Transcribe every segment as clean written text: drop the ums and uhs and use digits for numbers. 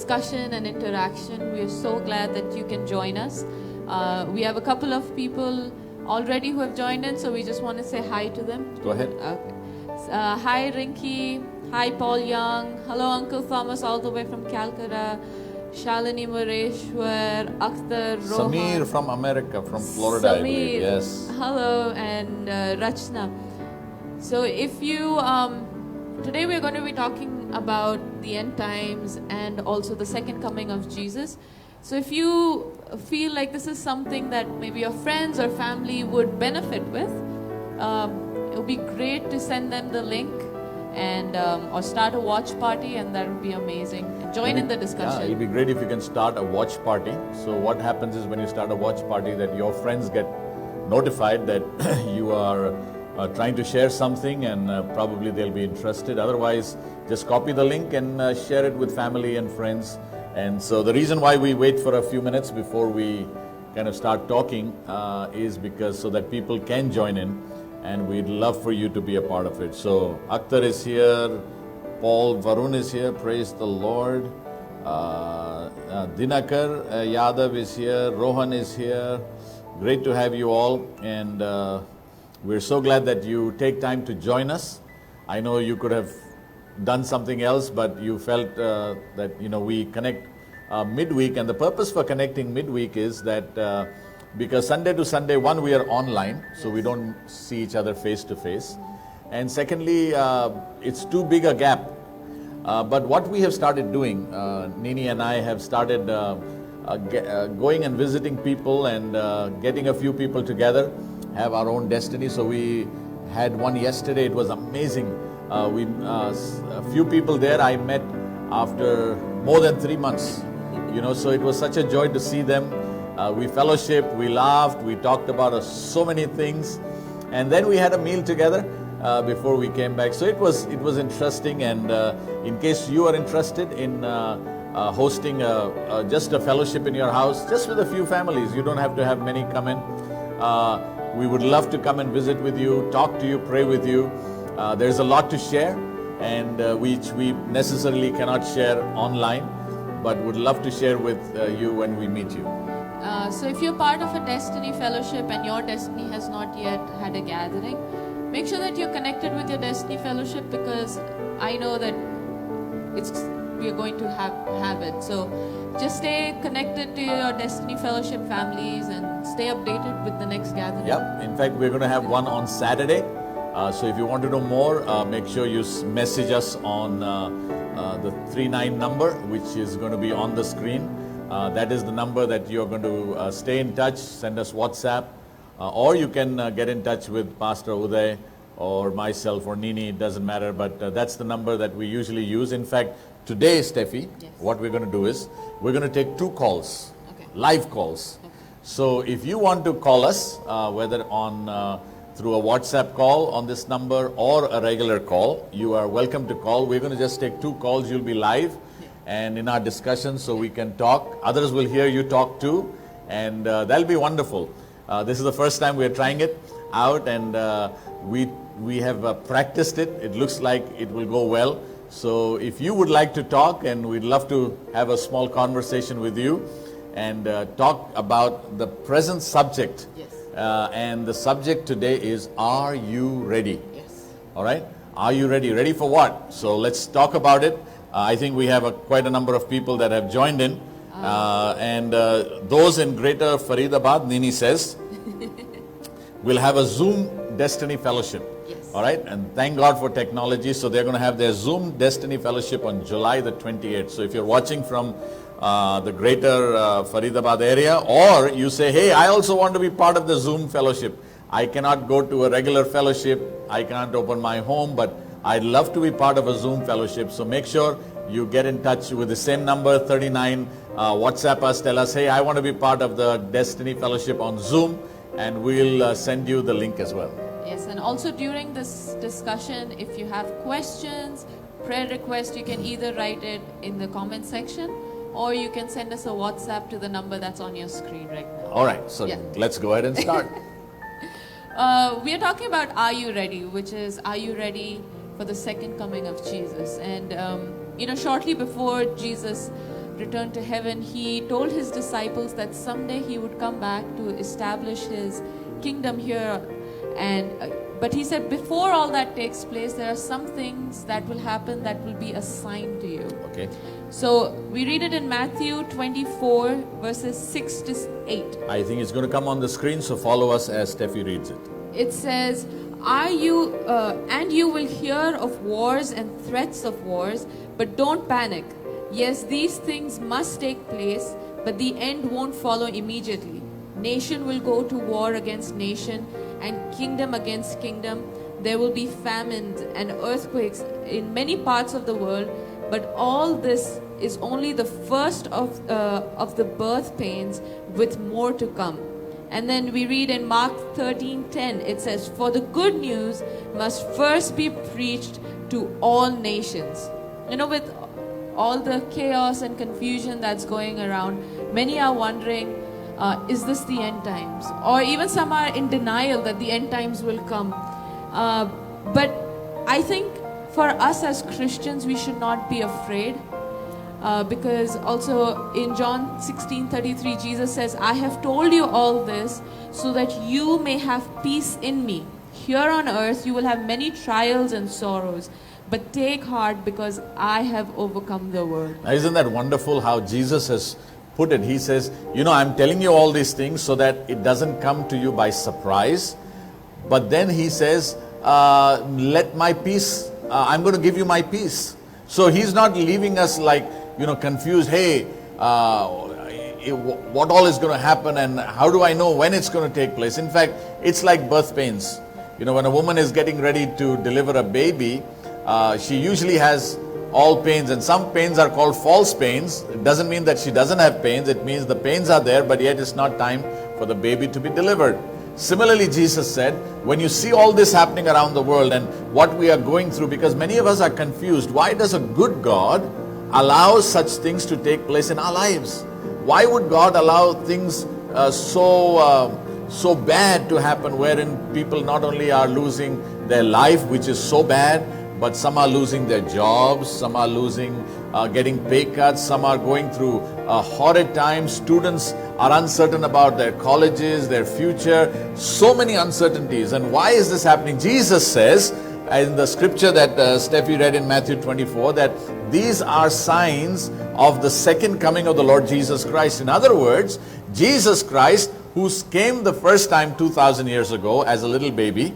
discussion and interaction. We are so glad that you can join us. We have a couple of people already who have joined in, so we just want to say hi to them. Go ahead. Okay. Hi Rinky, hi Paul Young, hello Uncle Thomas all the way from Calcutta, Shalini Mureshwar, Akhtar, Rohan. Samir from America, from Florida, I believe. Samir, Yes. hello, and Rachna. So if you, today we're going to be talking about the end times and also the second coming of Jesus. So if you feel like this is something that maybe your friends or family would benefit with, it would be great to send them the link and or start a watch party, and that would be amazing. And join in the discussion. Yeah, it'd be great if you can start a watch party. So what happens is when you start a watch party, that your friends get notified that you are trying to share something, and probably they'll be interested. Otherwise, just copy the link and share it with family and friends. And so the reason why we wait for a few minutes before we kind of start talking is because so that people can join in. And we'd love for you to be a part of it. So Akhtar is here, Paul Varun is here, praise the Lord. Dinakar Yadav is here, Rohan is here. Great to have you all, and we're so glad that you take time to join us. I know you could have done something else, but you felt that we connect midweek, and the purpose for connecting midweek is that because Sunday to Sunday, one, we are online, so we don't see each other face to face. And secondly, it's too big a gap. But what we have started doing, Nini and I have started going and visiting people and getting a few people together, have our own destiny. So we had one yesterday, it was amazing. A few people there I met after more than 3 months. So it was such a joy to see them. We fellowshiped, we laughed, we talked about so many things, and then we had a meal together before we came back. So it was interesting, and in case you are interested in hosting just a fellowship in your house, just with a few families, you don't have to have many come in. We would love to come and visit with you, talk to you, pray with you. There's a lot to share, and which we necessarily cannot share online, but would love to share with you when we meet you. So if you're part of a Destiny Fellowship and your Destiny has not yet had a gathering, make sure that you're connected with your Destiny Fellowship, because I know that we're going to have it. So just stay connected to your Destiny Fellowship families and stay updated with the next gathering. Yep. In fact, we're going to have one on Saturday. So if you want to know more, make sure you message us on the 39 number, which is going to be on the screen. That is the number that you're going to stay in touch, send us WhatsApp, or you can get in touch with Pastor Uday or myself or Nini, it doesn't matter, but that's the number that we usually use. In fact, today, Steffi, what we're going to do is, we're going to take 2 calls, live calls. So if you want to call us, whether on through a WhatsApp call on this number or a regular call, you are welcome to call. We're going to just take 2 calls, you'll be live. And in our discussion, so we can talk. Others will hear you talk too, and that'll be wonderful. This is the first time we're trying it out, and we have practiced it. It looks like it will go well. So if you would like to talk, and we'd love to have a small conversation with you and talk about the present subject. Yes. And the subject today is, are you ready? Yes. All right? Are you ready? Ready for what? So let's talk about it. I think we have quite a number of people that have joined in. And those in Greater Faridabad, Nini says, will have a Zoom Destiny Fellowship. Yes. All right? And thank God for technology. So they're going to have their Zoom Destiny Fellowship on July the 28th. So if you're watching from the Greater Faridabad area, or you say, hey, I also want to be part of the Zoom Fellowship. I cannot go to a regular fellowship. I can't open my home, but I'd love to be part of a Zoom fellowship. So make sure you get in touch with the same number, 39. WhatsApp us, tell us, hey, I want to be part of the Destiny Fellowship on Zoom, and we'll send you the link as well. Yes, and also during this discussion, if you have questions, prayer requests, you can either write it in the comment section, or you can send us a WhatsApp to the number that's on your screen right now. All right, so let's go ahead and start. We are talking about Are You Ready, which is, are you ready for the second coming of Jesus? And, shortly before Jesus returned to heaven, he told his disciples that someday he would come back to establish his kingdom here. And but he said before all that takes place, there are some things that will happen that will be a sign to you. Okay. So we read it in Matthew 24 verses 6 to 8. I think it's going to come on the screen, so follow us as Steffi reads it. It says, and you will hear of wars and threats of wars, but don't panic. Yes, these things must take place, but the end won't follow immediately. Nation will go to war against nation, and kingdom against kingdom. There will be famines and earthquakes in many parts of the world, but all this is only the first of the birth pains, with more to come. And then we read in Mark 13:10, it says, for the good news must first be preached to all nations. You know, with all the chaos and confusion that's going around, many are wondering, is this the end times? Or even some are in denial that the end times will come. But I think for us as Christians, we should not be afraid. Because also in John 16:33, Jesus says, I have told you all this so that you may have peace in me. Here on earth you will have many trials and sorrows, but take heart because I have overcome the world. Now, isn't that wonderful how Jesus has put it? He says, you know, I'm telling you all these things so that it doesn't come to you by surprise. But then he says, let my peace, I'm going to give you my peace. So he's not leaving us like, you know, confused. Hey, what all is going to happen and how do I know when it's going to take place? In fact, it's like birth pains. You know, when a woman is getting ready to deliver a baby, she usually has all pains, and some pains are called false pains. It doesn't mean that she doesn't have pains. It means the pains are there, but yet it's not time for the baby to be delivered. Similarly, Jesus said, when you see all this happening around the world and what we are going through, because many of us are confused, why does a good God allow such things to take place in our lives? Why would God allow things so bad to happen, wherein people not only are losing their life, which is so bad, but some are losing their jobs, some are getting pay cuts, some are going through horrid times. Students are uncertain about their colleges, their future, so many uncertainties. And why is this happening? Jesus says in the scripture that Steffi read in Matthew 24, that these are signs of the second coming of the Lord Jesus Christ. In other words, Jesus Christ, who came the first time 2,000 years ago as a little baby,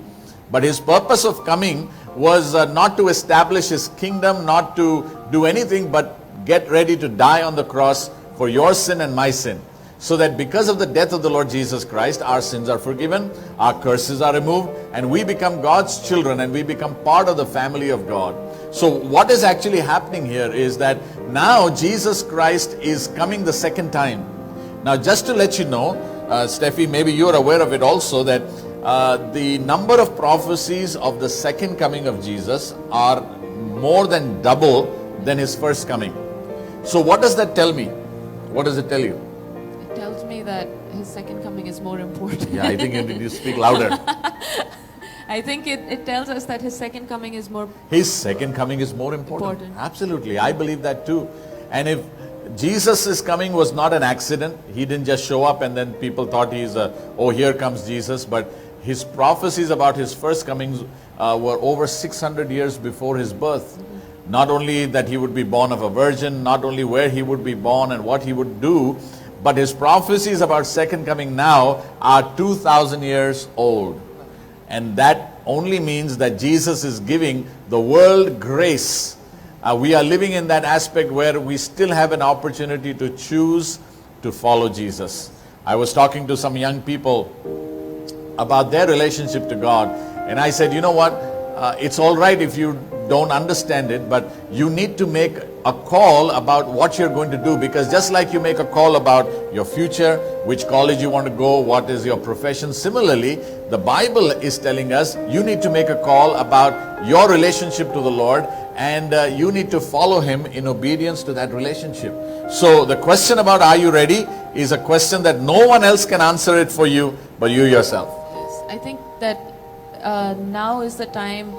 but his purpose of coming was not to establish his kingdom, not to do anything but get ready to die on the cross for your sin and my sin. So that because of the death of the Lord Jesus Christ, our sins are forgiven, our curses are removed, and we become God's children and we become part of the family of God. So what is actually happening here is that now Jesus Christ is coming the second time. Now just to let you know, Steffi, maybe you're aware of it also, that the number of prophecies of the second coming of Jesus are more than double than his first coming. So what does that tell me? What does it tell you? It tells me that his second coming is more important. Yeah, I think you need to speak louder. I think it tells us that his second coming is more... His second coming is more important. Absolutely. I believe that too. And if Jesus' coming was not an accident, he didn't just show up and then people thought oh, here comes Jesus. But his prophecies about his first coming were over 600 years before his birth. Not only that he would be born of a virgin, not only where he would be born and what he would do, but his prophecies about second coming now are 2,000 years old. And that only means that Jesus is giving the world grace. We are living in that aspect where we still have an opportunity to choose to follow Jesus. I was talking to some young people about their relationship to God, and I said, you know what, it's all right if you don't understand it, but you need to make a call about what you're going to do, because just like you make a call about your future, which college you want to go, what is your profession, similarly, the Bible is telling us you need to make a call about your relationship to the Lord, and you need to follow him in obedience to that relationship. So the question about are you ready is a question that no one else can answer it for you but you yourself. Yes, I think that now is the time,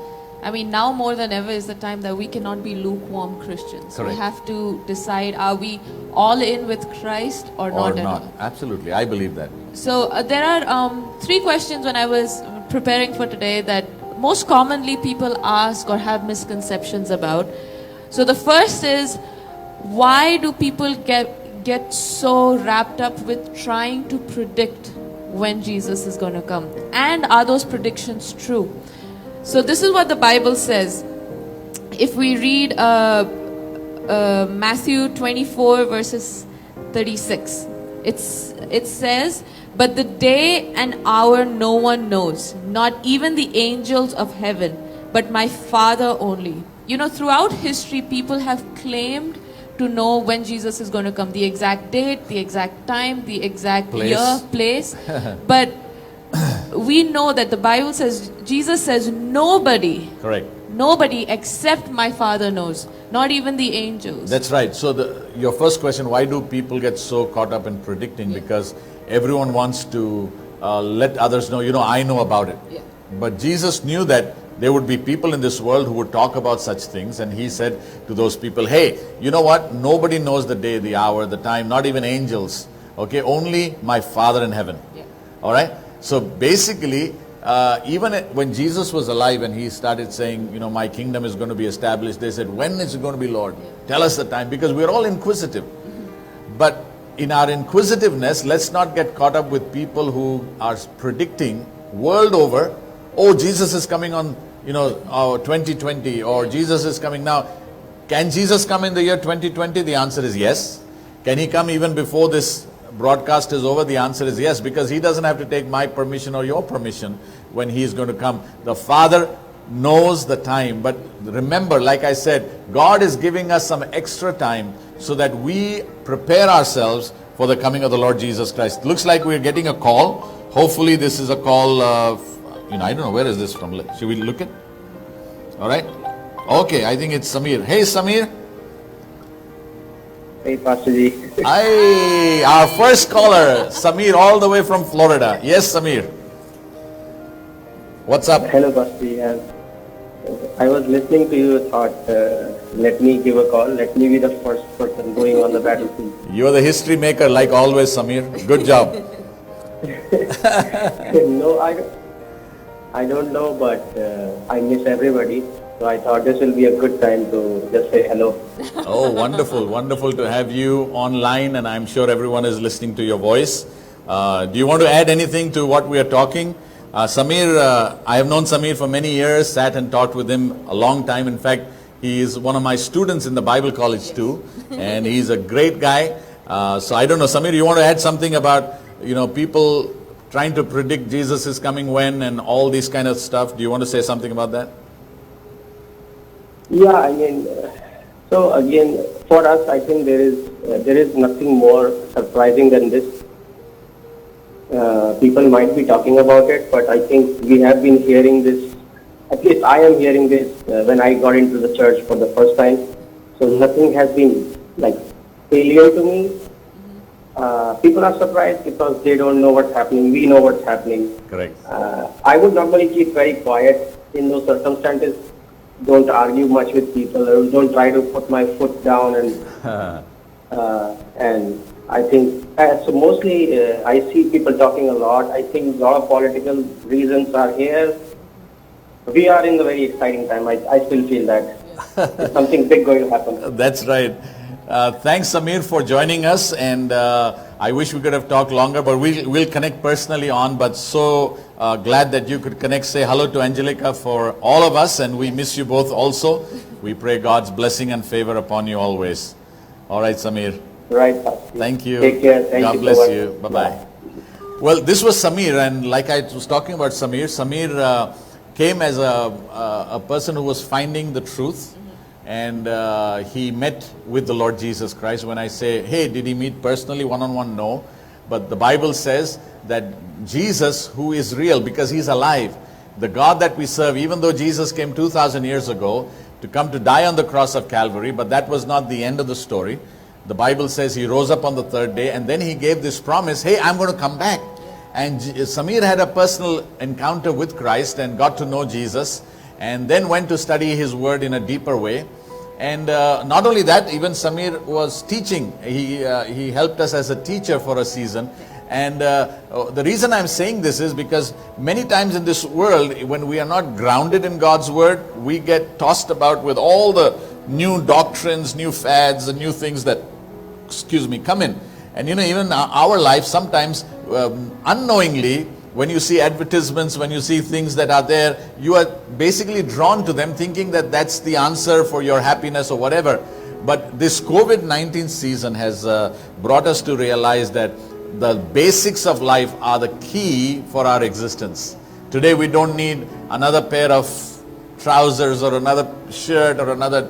I mean, now more than ever is the time that we cannot be lukewarm Christians. We Correct. have to decide, are we all in with Christ or Or not at not. all? Absolutely. I believe that. So there are 3 questions when I was preparing for today that most commonly people ask or have misconceptions about. So the first is, why do people get so wrapped up with trying to predict when Jesus is going to come? And are those predictions true? So this is what the Bible says. If we read Matthew 24 verses 36, it says, "But the day and hour no one knows, not even the angels of heaven, but my Father only." You know, throughout history, people have claimed to know when Jesus is going to come, the exact date, the exact time, the exact Place. year, place. But we know that the Bible says, Jesus says, nobody except my Father knows, not even the angels. That's right. So your first question, why do people get so caught up in predicting? Because everyone wants to let others know, I know about it. Yeah. But Jesus knew that there would be people in this world who would talk about such things, and he said to those people, hey, you know what? Nobody knows the day, the hour, the time, not even angels. Okay, only my Father in heaven. Yeah. All right? So basically, even when Jesus was alive and he started saying, my kingdom is going to be established, they said, when is it going to be, Lord? Tell us the time, because we're all inquisitive. But in our inquisitiveness, let's not get caught up with people who are predicting world over, oh, Jesus is coming on, 2020, or Jesus is coming now. Can Jesus come in the year 2020? The answer is yes. Can he come even before this broadcast is over? The answer is yes, because he doesn't have to take my permission or your permission when he is going to come. The Father knows the time. But remember, like I said, God is giving us some extra time so that we prepare ourselves for the coming of the Lord Jesus Christ. Looks like we're getting a call. Hopefully this is a call, I don't know, where is this from? Should we look at? All right. Okay, I think it's Samir. Hey, Samir. Hey, Pastor Ji. Hi, our first caller, Samir, all the way from Florida. Yes, Samir. What's up? Hello, Pastor Ji. I was listening to you, thought, let me give a call. Let me be the first person going on the battlefield. You're the history maker, like always, Samir. Good job. No, I don't know, but I miss everybody. So I thought this will be a good time to just say hello. Oh, wonderful. Wonderful to have you online, and I'm sure everyone is listening to your voice. Do you want to add anything to what we are talking? Samir, I have known Samir for many years, sat and talked with him a long time. In fact, he is one of my students in the Bible college too, and he's a great guy. So I don't know, Samir, you want to add something about, people trying to predict Jesus is coming when and all this kind of stuff? Do you want to say something about that? Yeah, I mean, so again, for us, I think there is nothing more surprising than this. People might be talking about it, but I think we have been hearing this, at least I am hearing this when I got into the church for the first time. So nothing has been like alien to me. People are surprised because they don't know what's happening. We know what's happening. Correct. I would normally keep very quiet in those circumstances. Don't argue much with people, or don't try to put my foot down, and I think so. Mostly, I see people talking a lot. I think a lot of political reasons are here. We are in the very exciting time. I still feel that there's something big going to happen. That's right. Thanks, Samir, for joining us, and I wish we could have talked longer, but we'll connect personally on. But so glad that you could connect. Say hello to Angelica for all of us, and we miss you both also. We pray God's blessing and favor upon you always. All right, Samir. Right, Pastor. Thank you. Take care. Thank God you bless so much. you. Bye-bye. Well, this was Samir, and like I was talking about Samir came as a person who was finding the truth. And he met with the Lord Jesus Christ. When I say, hey, did he meet personally one-on-one? No. But the Bible says that Jesus, who is real because he's alive, the God that we serve, even though Jesus came 2,000 years ago to come to die on the cross of Calvary, but that was not the end of the story. The Bible says he rose up on the third day, and then he gave this promise, hey, I'm going to come back. And Samir had a personal encounter with Christ and got to know Jesus. and then went to study his word in a deeper way. And not only that, even Samir was teaching. He helped us as a teacher for a season. And the reason I'm saying this is because many times in this world, when we are not grounded in God's word, we get tossed about with all the new doctrines, new fads, and new things that, come in. And even our life sometimes, unknowingly, when you see advertisements, when you see things that are there, you are basically drawn to them thinking that that's the answer for your happiness or whatever. But this COVID-19 season has brought us to realize that the basics of life are the key for our existence. Today we don't need another pair of trousers or another shirt or another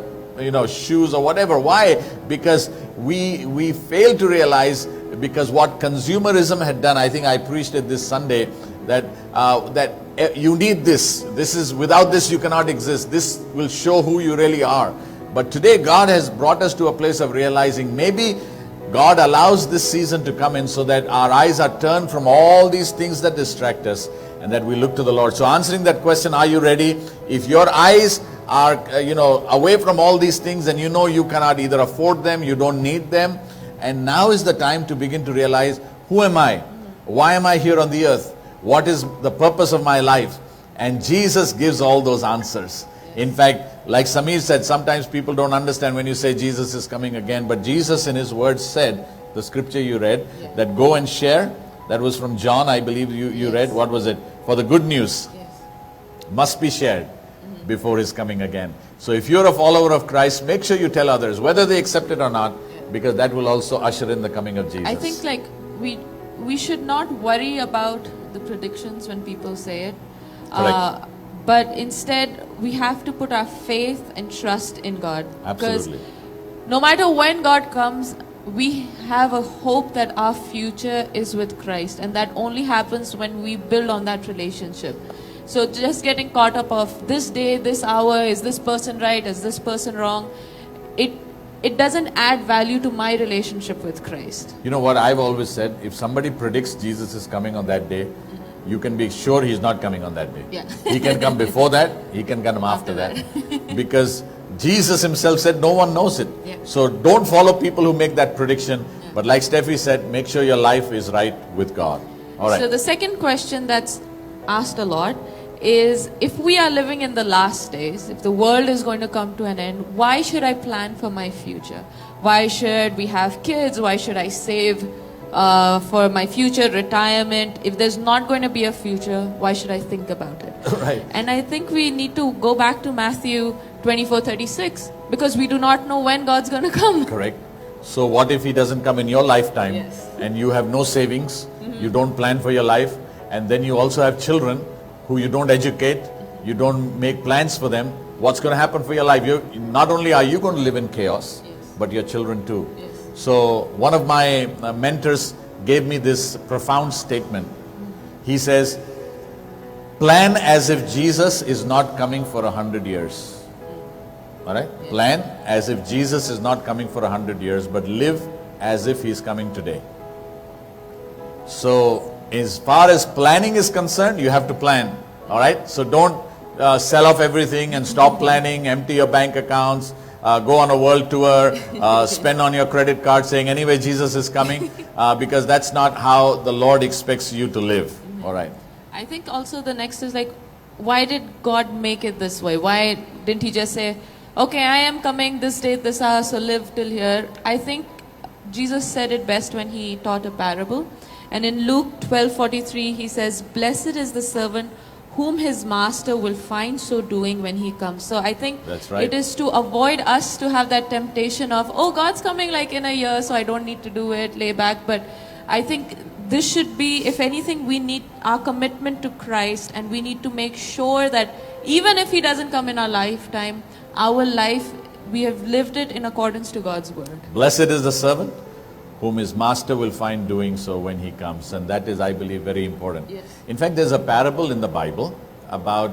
shoes or whatever. Why? Because we fail to realize, because what consumerism had done, I think I preached it this Sunday, that you need this. This is, without this you cannot exist. This will show who you really are. But today God has brought us to a place of realizing maybe God allows this season to come in so that our eyes are turned from all these things that distract us and that we look to the Lord. So answering that question, are you ready? If your eyes are away from all these things and you cannot either afford them, you don't need them, and now is the time to begin to realize, who am I? Why am I here on the earth? What is the purpose of my life? And Jesus gives all those answers. In fact, like Samir said, sometimes people don't understand when you say Jesus is coming again, but Jesus in his words said, the scripture you read, that go and share. That was from John, I believe you read. What was it? For the good news must be shared before his coming again. So if you're a follower of Christ, make sure you tell others, whether they accept it or not, because that will also usher in the coming of Jesus. I think we should not worry about the predictions when people say it. Correct. But instead, we have to put our faith and trust in God. Absolutely. Because no matter when God comes, we have a hope that our future is with Christ. And that only happens when we build on that relationship. So just getting caught up of this day, this hour, is this person right, is this person wrong, it doesn't add value to my relationship with Christ. You know what I've always said? If somebody predicts Jesus is coming on that day, you can be sure he's not coming on that day. Yeah. He can come before that, he can come after that. Because Jesus himself said no one knows it. Yeah. So don't follow people who make that prediction. But like Steffi said, make sure your life is right with God. All right. So the second question that's asked a lot is, if we are living in the last days, if the world is going to come to an end, why should I plan for my future? Why should we have kids? Why should I save for my future retirement? If there's not going to be a future, why should I think about it? Right. And I think we need to go back to Matthew 24:36, because we do not know when God's going to come. Correct. So what if he doesn't come in your lifetime? Yes. And you have no savings, you don't plan for your life, and then you also have children who you don't educate, you don't make plans for them? What's going to happen for your life? Not only are you going to live in chaos, but your children too. Yes. So one of my mentors gave me this profound statement. He says, plan as if Jesus is not coming for 100 years. All right? Yes. Plan as if Jesus is not coming for 100 years, but live as if he's coming today. So as far as planning is concerned, you have to plan. All right? So don't sell off everything and stop planning, empty your bank accounts, go on a world tour, spend on your credit card saying, anyway, Jesus is coming, because that's not how the Lord expects you to live. All right. I think also the next is like, why did God make it this way? Why didn't he just say, okay, I am coming this day, this hour, so live till here? I think Jesus said it best when he taught a parable. And in Luke 12:43, he says, blessed is the servant whom his master will find so doing when he comes. So I think That's right. it is to avoid us to have that temptation of, oh, God's coming like in a year, so I don't need to do it, lay back. But I think this should be, if anything, we need our commitment to Christ, and we need to make sure that even if he doesn't come in our lifetime, our life, we have lived it in accordance to God's word. Blessed is the servant whom his master will find doing so when he comes. And that is, I believe, very important. Yes. In fact, there's a parable in the Bible about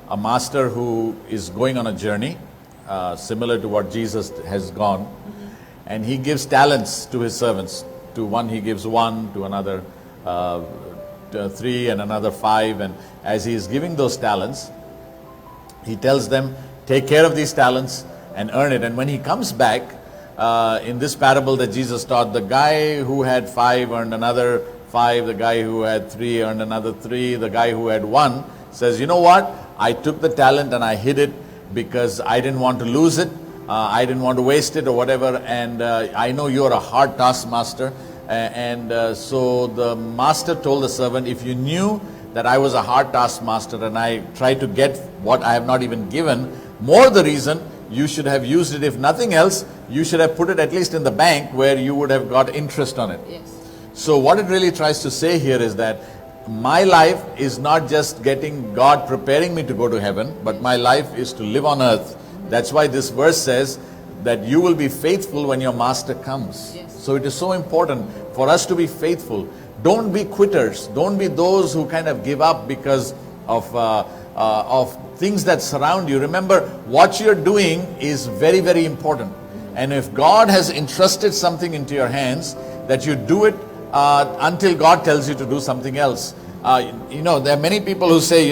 a master who is going on a journey, similar to what Jesus has gone. And he gives talents to his servants. To one he gives 1, to another 3, and another 5. And as he is giving those talents, He tells them, take care of these talents and earn it. And when he comes back, in this parable that Jesus taught, the guy who had 5 earned another 5, the guy who had 3 earned another 3, the guy who had 1 says, you know what, I took the talent and I hid it because I didn't want to lose it, I didn't want to waste it or whatever, and I know you're a hard taskmaster. So the master told the servant, if you knew that I was a hard taskmaster and I tried to get what I have not even given, more the reason you should have used it. If nothing else, you should have put it at least in the bank where you would have got interest on it. Yes. So what it really tries to say here is that my life is not just getting God preparing me to go to heaven, but my life is to live on earth. That's why this verse says that you will be faithful when your master comes. Yes. So it is so important for us to be faithful. Don't be quitters. Don't be those who kind of give up because of things that surround you. Remember, what you're doing is very, very important. And if God has entrusted something into your hands, that you do it until God tells you to do something else. There are many people who say,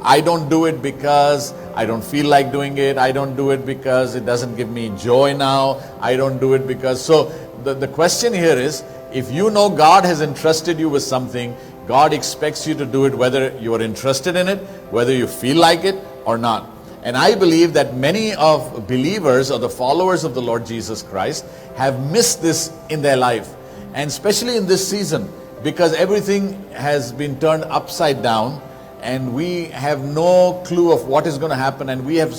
I don't do it because I don't feel like doing it. I don't do it because it doesn't give me joy now. I don't do it because... So the question here is, if you know God has entrusted you with something, God expects you to do it whether you are interested in it, whether you feel like it or not. And I believe that many of believers or the followers of the Lord Jesus Christ have missed this in their life. And especially in this season, because everything has been turned upside down and we have no clue of what is going to happen, and we have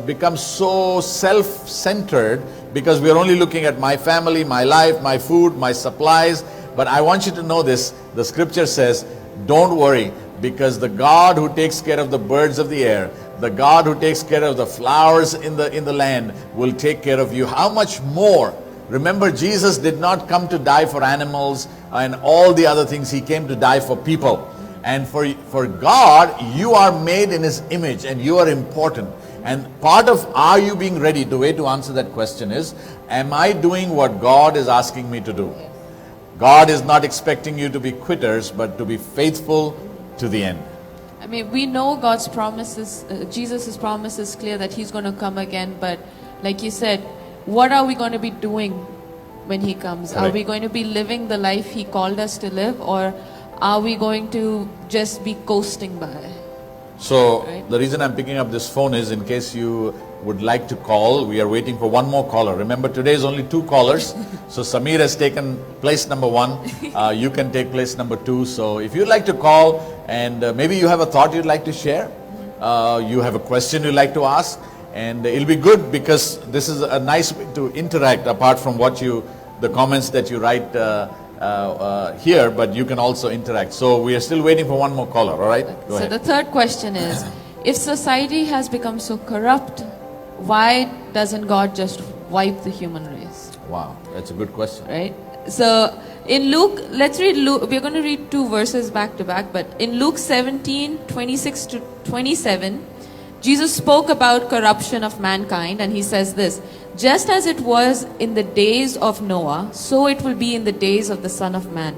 become so self-centered because we are only looking at my family, my life, my food, my supplies. But I want you to know this, the scripture says, don't worry, because the God who takes care of the birds of the air, the God who takes care of the flowers in the land will take care of you. How much more? Remember, Jesus did not come to die for animals and all the other things. He came to die for people. And for God, you are made in His image and you are important. And part of are you being ready, the way to answer that question is, am I doing what God is asking me to do? God is not expecting you to be quitters, but to be faithful to the end. I mean, we know God's promises, Jesus' promise is clear that He's going to come again. But like you said, what are we going to be doing when He comes? Correct. Are we going to be living the life He called us to live? Or are we going to just be coasting by? So Right. the reason I'm picking up this phone is in case you would like to call. We are waiting for one more caller. Remember, today is only 2 callers. So Samir has taken place number 1. You can take place number 2. So if you'd like to call and maybe you have a thought you'd like to share, you have a question you'd like to ask, and it'll be good because this is a nice way to interact apart from the comments that you write here, but you can also interact. So we are still waiting for one more caller, all right? Go So ahead. the third question is, if society has become so corrupt, why doesn't God just wipe the human race? Wow, that's a good question. Right? So in Luke, let's read Luke. We're going to read 2 verses back to back, but in Luke 17:26 to 27, Jesus spoke about corruption of mankind, and He says this: just as it was in the days of Noah, so it will be in the days of the Son of Man.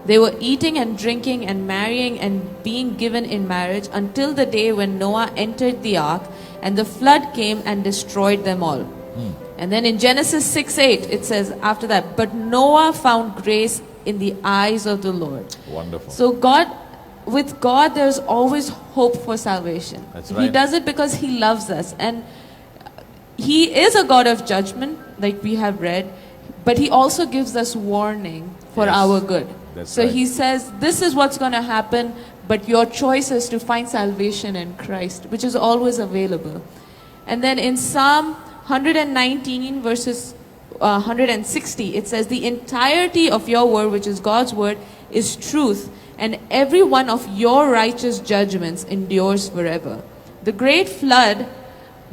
They were eating and drinking and marrying and being given in marriage until the day when Noah entered the ark, and the flood came and destroyed them all. And then in Genesis 6:8, it says after that, but Noah found grace in the eyes of the Lord. Wonderful. So with God, there's always hope for salvation. That's He right. does it because He loves us. And He is a God of judgment, like we have read, but He also gives us warning for Yes. our good. That's So right. He says, this is what's going to happen, but your choice is to find salvation in Christ, which is always available. And then in Psalm 119 verses 160, it says, the entirety of your word, which is God's word, is truth, and every one of your righteous judgments endures forever. The great flood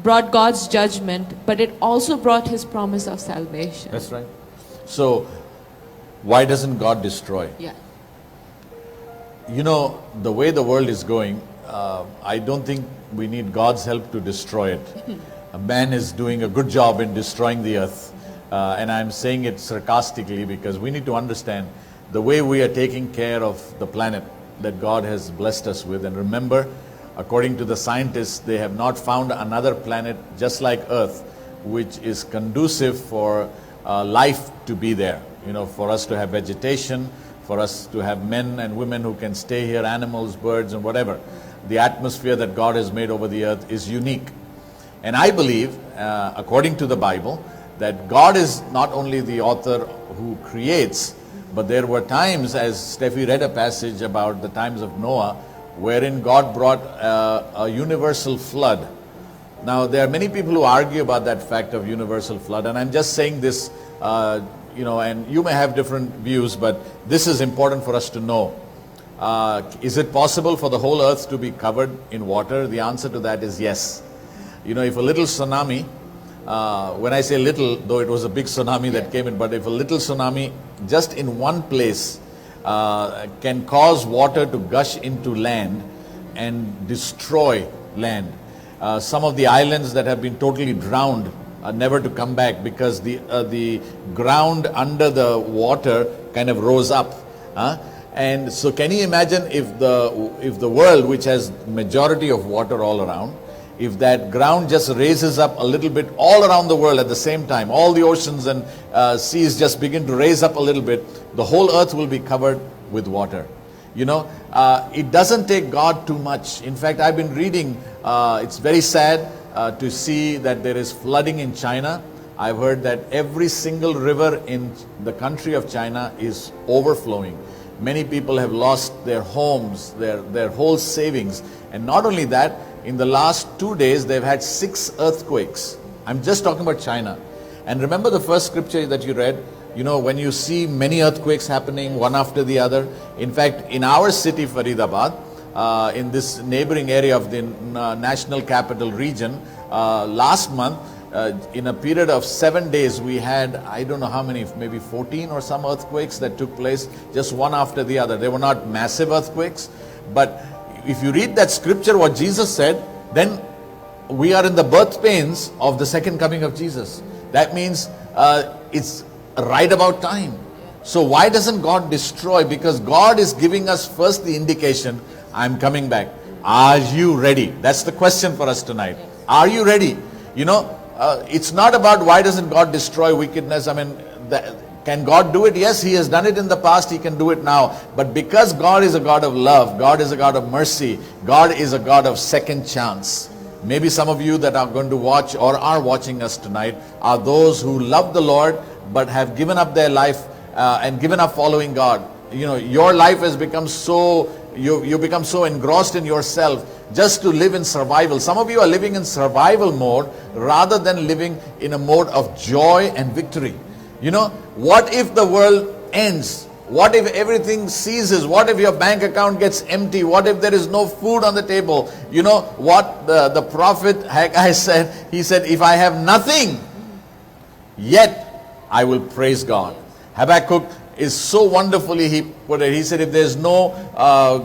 brought God's judgment, but it also brought His promise of salvation. That's right. So why doesn't God destroy? Yeah. You know, the way the world is going, I don't think we need God's help to destroy it. A man is doing a good job in destroying the earth. And I'm saying it sarcastically because we need to understand the way we are taking care of the planet that God has blessed us with. And remember, according to the scientists, they have not found another planet just like Earth, which is conducive for life to be there. You know, for us to have vegetation, for us to have men and women who can stay here, animals, birds, and whatever. The atmosphere that God has made over the earth is unique. And I believe, according to the Bible, that God is not only the author who creates, but there were times, as Steffi read a passage about the times of Noah, wherein God brought a universal flood. Now, there are many people who argue about that fact of universal flood, and I'm just saying this, and you may have different views, but this is important for us to know. Is it possible for the whole earth to be covered in water? The answer to that is yes. You know, if a little tsunami, when I say little, though it was a big tsunami that came in, but if a little tsunami just in one place can cause water to gush into land and destroy land. Some of the islands that have been totally drowned are never to come back because the ground under the water kind of rose up. And so can you imagine if the world, which has majority of water all around, if that ground just raises up a little bit all around the world at the same time, all the oceans and seas just begin to raise up a little bit, the whole earth will be covered with water. You know, it doesn't take God too much. In fact, I've been reading, it's very sad to see that there is flooding in China. I've heard that every single river in the country of China is overflowing. Many people have lost their homes, their whole savings. And not only that, in the last 2 days, they've had 6 earthquakes. I'm just talking about China. And remember the first scripture that you read, you know, when you see many earthquakes happening one after the other. In fact, in our city, Faridabad, in this neighboring area of the national capital region, last month, in a period of 7 days, we had, I don't know how many, maybe 14 or some earthquakes that took place, just one after the other. They were not massive earthquakes, but if you read that scripture, what Jesus said, then we are in the birth pains of the second coming of Jesus. That means it's right about time. So why doesn't God destroy? Because God is giving us first the indication, I'm coming back. Are you ready? That's the question for us tonight. Are you ready? You know, it's not about why doesn't God destroy wickedness. I mean, can God do it? Yes, He has done it in the past. He can do it now. But because God is a God of love, God is a God of mercy, God is a God of second chance. Maybe some of you that are going to watch or are watching us tonight are those who love the Lord but have given up their life and given up following God. You know, your life has become so, you become so engrossed in yourself just to live in survival. Some of you are living in survival mode rather than living in a mode of joy and victory. You know, what if the world ends? What if everything ceases? What if your bank account gets empty? What if there is no food on the table? You know what the prophet Haggai said? He said, if I have nothing, yet I will praise God. Habakkuk is so wonderfully, he put it. He said, if there's no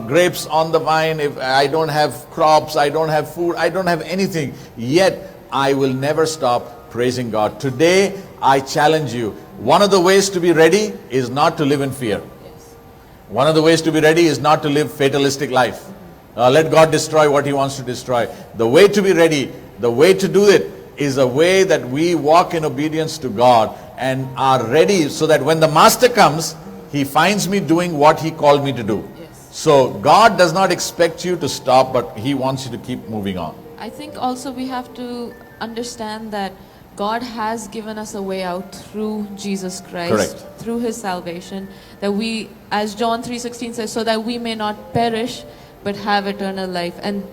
grapes on the vine, if I don't have crops, I don't have food, I don't have anything, yet I will never stop praising God. Today, I challenge you. One of the ways to be ready is not to live in fear. One of the ways to be ready is not to live fatalistic life. Let God destroy what He wants to destroy. The way to be ready, the way to do it is a way that we walk in obedience to God and are ready so that when the Master comes, He finds me doing what He called me to do. So God does not expect you to stop, but He wants you to keep moving on. I think also we have to understand that God has given us a way out through Jesus Christ, Correct. through His salvation, that we, as John 3:16 says, so that we may not perish but have eternal life. And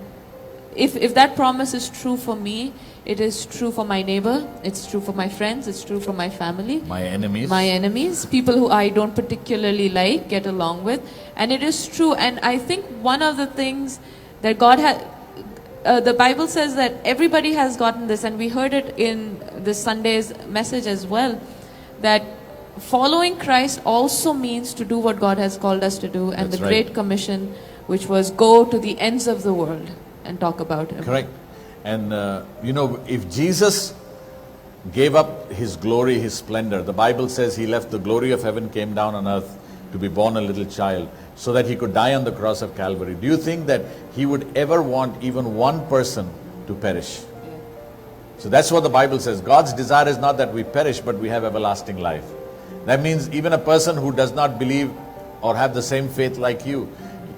if that promise is true for me, it is true for my neighbor, it's true for my friends, it's true for my family, My enemies, people who I don't particularly like, get along with, and it is true. And I think one of the things that God had, the Bible says that everybody has gotten this, and we heard it in this Sunday's message as well, that following Christ also means to do what God has called us to do, and That's the right. Great Commission, which was go to the ends of the world and talk about Him. Correct. And you know, if Jesus gave up His glory, His splendor, the Bible says He left the glory of heaven, came down on earth to be born a little child. so that he could die on the cross of Calvary. Do you think that he would ever want even one person to perish? So that's what the Bible says. God's desire is not that we perish, but we have everlasting life. That means even a person who does not believe or have the same faith like you,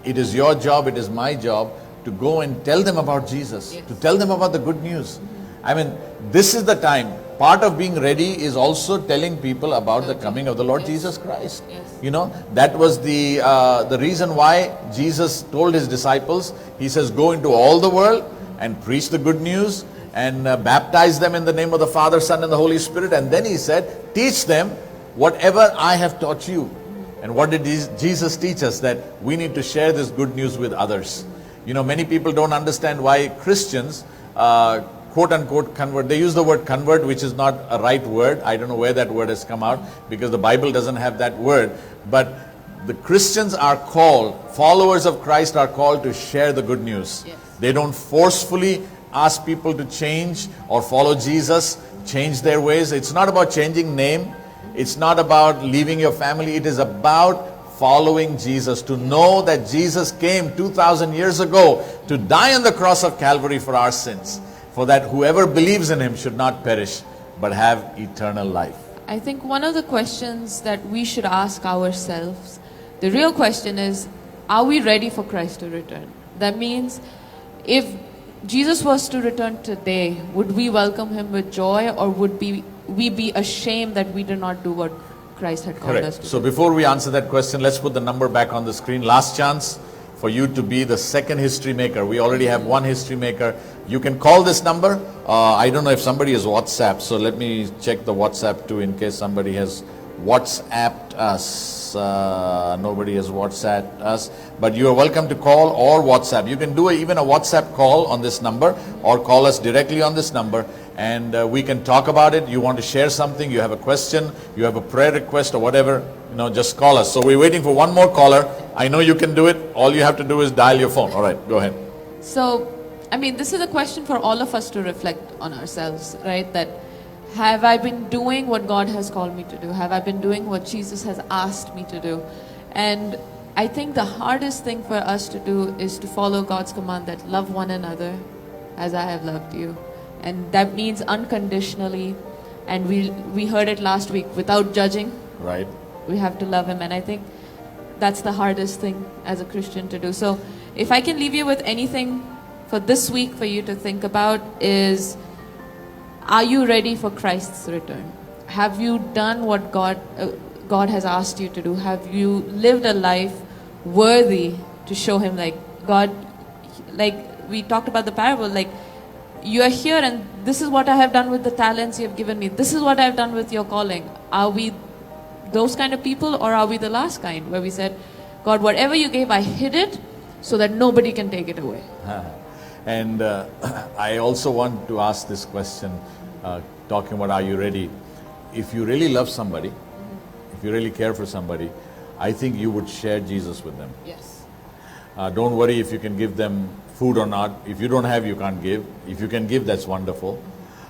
it is your job, it is my job to go and tell them about Jesus, to tell them about the good news. I mean, this is the time. Part of being ready is also telling people about the coming of the Lord Jesus Christ. You know, that was the reason why Jesus told his disciples, he says, go into all the world and preach the good news and baptize them in the name of the Father, Son, and the Holy Spirit. And then he said, teach them whatever I have taught you. And what did Jesus teach us? That we need to share this good news with others. You know, many people don't understand why Christians, quote unquote, convert. They use the word convert, which is not a right word. I don't know where that word has come out, because the Bible doesn't have that word. But the Christians are called, followers of Christ are called to share the good news. They don't forcefully ask people to change or follow Jesus, change their ways. It's not about changing name. It's not about leaving your family. It is about following Jesus, to know that Jesus came 2,000 years ago to die on the cross of Calvary for our sins, for that whoever believes in him should not perish, but have eternal life. I think one of the questions that we should ask ourselves, the real question is, are we ready for Christ to return? That means, if Jesus was to return today, would we welcome him with joy, or would we be ashamed that we did not do what Christ had called us to do? So before we answer that question, let's put the number back on the screen. Last chance for you to be the second history maker. We already have one history maker. You can call this number. I don't know if somebody has WhatsApp, so let me check the WhatsApp too, in case somebody has WhatsApped us. Nobody has WhatsApped us, but you are welcome to call or WhatsApp. You can do even a WhatsApp call on this number, or call us directly on this number, and we can talk about it. You want to share something, you have a question, you have a prayer request or whatever, you know, just call us. So we're waiting for one more caller. I know you can do it. All you have to do is dial your phone. All right, go ahead. So, I mean, this is a question for all of us to reflect on ourselves, right? That, have I been doing what God has called me to do? Have I been doing what Jesus has asked me to do? And I think the hardest thing for us to do is to follow God's command that love one another as I have loved you. And that means unconditionally. And we heard it last week, without judging. Right. We have to love him. And I think that's the hardest thing as a Christian to do. So if I can leave you with anything for this week for you to think about is, are you ready for Christ's return? Have you done what God has asked you to do? Have you lived a life worthy to show him, like, God, like we talked about the parable, like, you are here and this is what I have done with the talents you have given me. This is what I have done with your calling. Are we those kind of people, or are we the last kind, where we said, God, whatever you gave, I hid it so that nobody can take it away? And I also want to ask this question, talking about are you ready? If you really love somebody, if you really care for somebody, I think you would share Jesus with them. Yes. Don't worry if you can give them food or not. If you don't have, you can't give. If you can give, that's wonderful.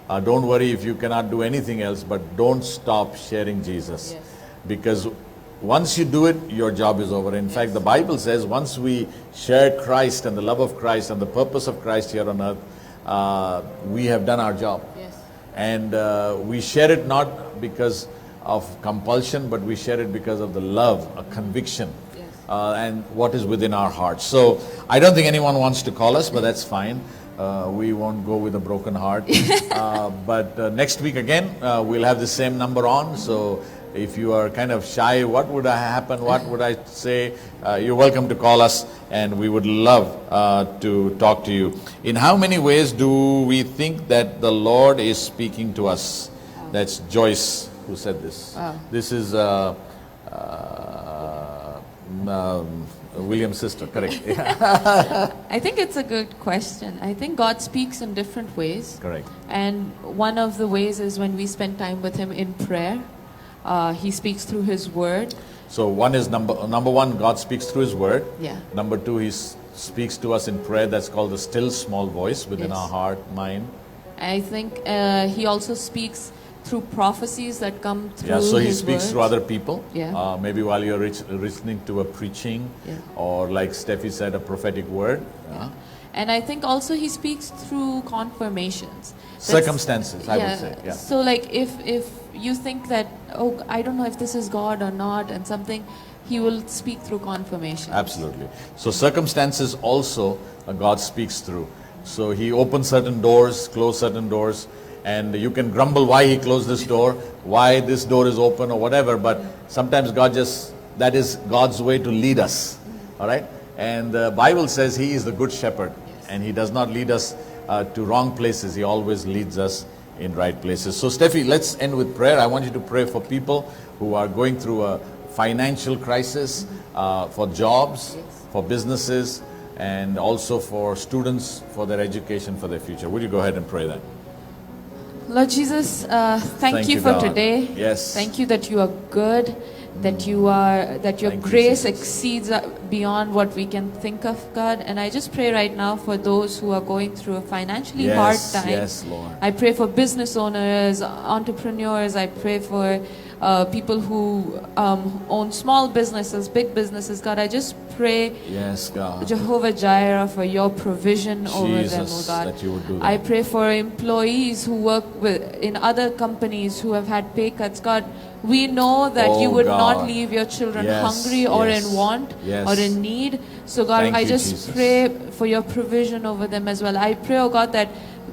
Don't worry if you cannot do anything else, but don't stop sharing Jesus. Yes. Because once you do it, your job is over. In fact, the Bible says once we share Christ and the love of Christ and the purpose of Christ here on earth, we have done our job. Yes. And we share it not because of compulsion, but we share it because of the love, a conviction, Yes. and what is within our hearts. So I don't think anyone wants to call us, but that's fine. We won't go with a broken heart. But next week again, we'll have the same number on. So if you are kind of shy, what would happen? What would I say? You're welcome to call us, and we would love to talk to you. In how many ways do we think that the Lord is speaking to us? That's Joyce who said this. Wow. This is William's sister, correct? I think it's a good question. I think God speaks in different ways. Correct. And one of the ways is when we spend time with him in prayer. He speaks through his word. So one is number one, God speaks through his word. Yeah. Number two, he speaks to us in prayer. That's called the still small voice within Yes. our heart, mind. I think he also speaks through prophecies that come through Yeah, so he his speaks words. through other people. Yeah. Maybe while you're listening to a preaching, Yeah. or like Steffi said, a prophetic word. And I think also he speaks through confirmations. That's- Circumstances, I would say. Yeah. So like if you think that, oh, I don't know if this is God or not and something, he will speak through confirmation. Absolutely. So circumstances also God speaks through. So he opens certain doors, close certain doors, and you can grumble why he closed this door, why this door is open or whatever, but sometimes God just, that is God's way to lead us. All right? And the Bible says he is the good shepherd, and he does not lead us to wrong places. He always leads us in right places. So Steffi, let's end with prayer. I want you to pray for people who are going through a financial crisis, for jobs, for businesses, and also for students, for their education, for their future. Would you go ahead and pray that? Lord Jesus, thank you you, for God. today. Yes. Thank you that you are good, that your Thank you, grace Jesus. exceeds beyond what we can think of, God. And I just pray right now for those who are going through a financially hard time. Yes, Lord. I pray for business owners, entrepreneurs. I pray for people who own small businesses, big businesses. God, I just pray, Yes, God. Jehovah Jireh, for your provision over them, oh Jesus, God. that you would do that. I pray for employees who work in other companies who have had pay cuts. God, we know that Oh, you would God. not leave your children Yes, hungry or yes, in want yes. or in need. So God, Thank I you, just Jesus. pray for your provision over them as well. I pray, oh God, that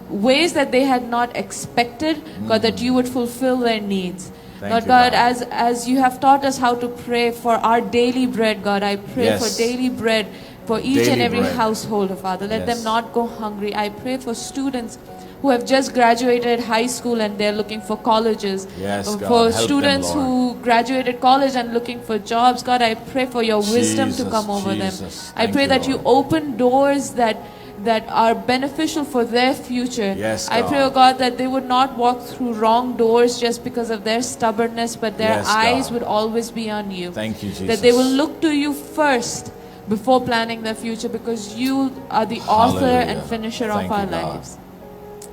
ways that they had not expected, God, that you would fulfill their needs. Thank Lord you, God, God. as you have taught us how to pray for our daily bread, God, I pray Yes. for daily bread for each Daily and every bread. household, Father. Let Yes. them not go hungry. I pray for students who have just graduated high school and they're looking for colleges. Yes, God. For Help them, students Lord. who graduated college and looking for jobs, God, I pray for your wisdom to Jesus, come over them. Jesus. I Thank pray you, that you Lord. open doors that are beneficial for their future. Yes, I pray, God. oh God, that they would not walk through wrong doors just because of their stubbornness, but their Yes, eyes God. would always be on you. Thank you, Jesus. That they will look to you first before planning their future, because you are the author and Hallelujah. finisher Thank of our you, God. lives.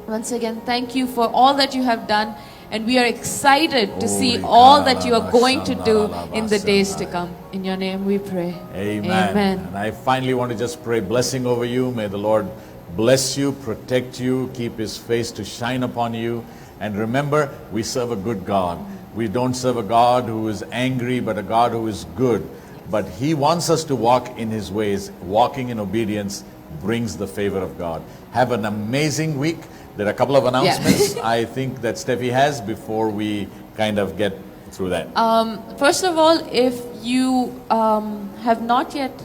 Once again, thank you for all that you have done, and we are excited to see all that you are going to do in the days to come. In your name we pray. Amen. Amen. And I finally want to just pray blessing over you. May the Lord bless you, protect you, keep his face to shine upon you. And remember, we serve a good God. We don't serve a God who is angry, but a God who is good. But he wants us to walk in his ways. Walking in obedience brings the favor of God. Have an amazing week. There are a couple of announcements I think that Steffi has before we kind of get through that. First of all, if you have not yet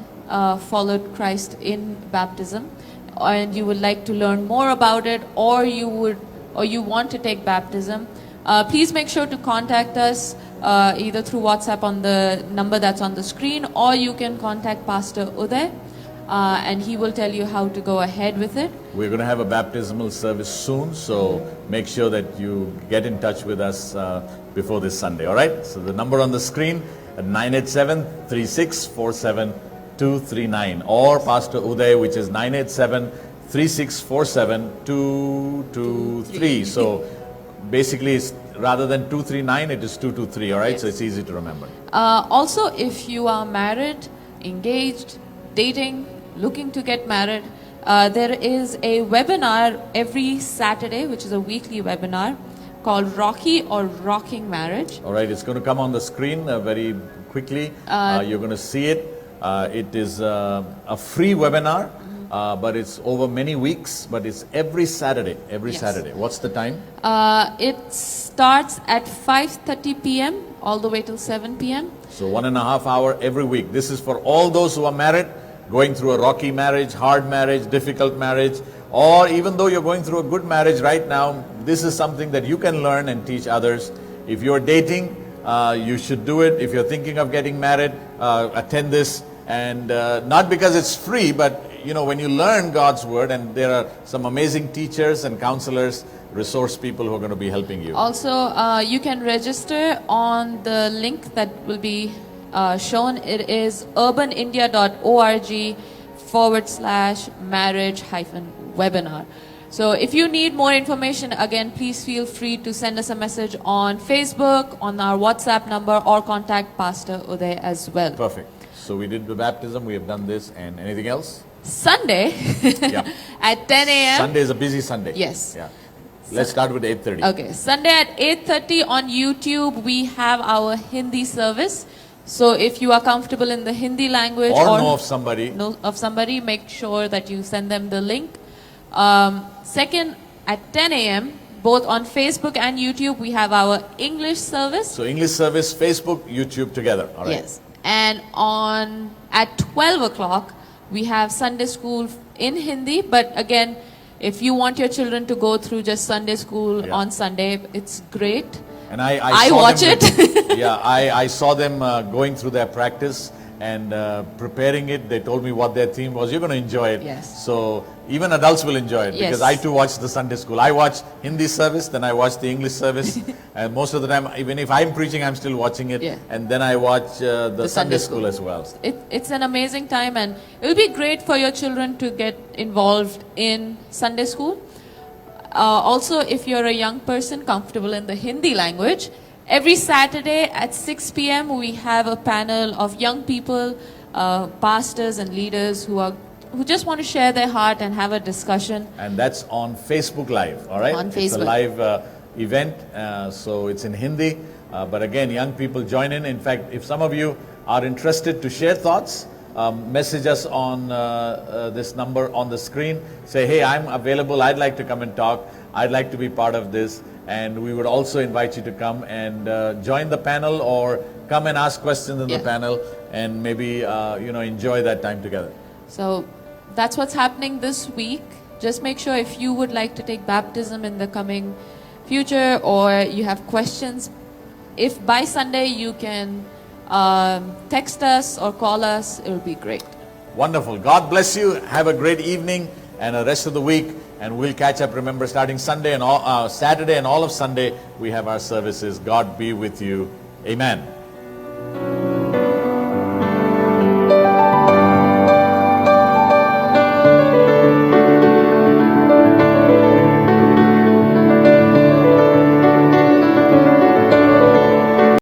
followed Christ in baptism, and you would like to learn more about it, or you want to take baptism, please make sure to contact us either through WhatsApp on the number that's on the screen, or you can contact Pastor Uday, and he will tell you how to go ahead with it. We're going to have a baptismal service soon, so make sure that you get in touch with us before this Sunday, all right? So the number on the screen at 987-3647-239, or Pastor Uday, which is 987-3647-223. So basically, it's, rather than 239, it is 223, all right? So it's easy to remember. Also, if you are married, engaged, dating, looking to get married, there is a webinar every Saturday, which is a weekly webinar called Rocky or Rocking Marriage. All right, it's going to come on the screen very quickly. You're going to see it. It is a free webinar, but it's over many weeks, but it's every Saturday, Yes. Saturday. What's the time? It starts at 5:30 p.m. all the way till 7 p.m. So 1.5 hours every week. This is for all those who are married, going through a rocky marriage, hard marriage, difficult marriage, or even though you're going through a good marriage right now, this is something that you can learn and teach others. If you're dating, you should do it. If you're thinking of getting married, attend this. And not because it's free, but you know, when you learn God's word, and there are some amazing teachers and counselors, resource people who are going to be helping you. Also, you can register on the link that will be shown. It is urbanindia.org/marriage-webinar. So if you need more information, again, please feel free to send us a message on Facebook, on our WhatsApp number, or contact Pastor Uday as well. Perfect. So we did the baptism, we have done this, and anything else? Sunday Yeah. at 10 a.m. Sunday is a busy Sunday. Yes. Yeah. Let's start with 8:30. Okay, Sunday at 8:30 on YouTube, we have our Hindi service. So if you are comfortable in the Hindi language Or know of somebody. make sure that you send them the link. Second, at 10 a.m., both on Facebook and YouTube, we have our English service. So English service, Facebook, YouTube together. All right. Yes. And at 12 o'clock, we have Sunday school in Hindi. But again, if you want your children to go through just Sunday school Yeah. on Sunday, it's great. And I saw watch them it. Yeah, I saw them going through their practice and preparing it. They told me what their theme was. You're going to enjoy it. Yes. So even adults will enjoy it, because Yes. I too watch the Sunday school. I watch Hindi service, then I watch the English service. And most of the time, even if I'm preaching, I'm still watching it. Yeah. And then I watch the Sunday school as well. It's an amazing time, and it will be great for your children to get involved in Sunday school. Also, if you're a young person comfortable in the Hindi language, every Saturday at 6 p.m. we have a panel of young people, pastors and leaders who just want to share their heart and have a discussion. And that's on Facebook Live, all right? On It's a Facebook. live event, so it's in Hindi. But again, young people join in. In fact, if some of you are interested to share thoughts, message us on this number on the screen. Say, hey, I'm available. I'd like to come and talk. I'd like to be part of this. And we would also invite you to come and join the panel, or come and ask questions in the Yeah. panel, and maybe enjoy that time together. So that's what's happening this week. Just make sure, if you would like to take baptism in the coming future, or you have questions, if by Sunday you can text us or call us, it will be great. Wonderful. God bless you. Have a great evening and the rest of the week. And we'll catch up. Remember, starting Sunday and Saturday and all of Sunday, we have our services. God be with you. Amen.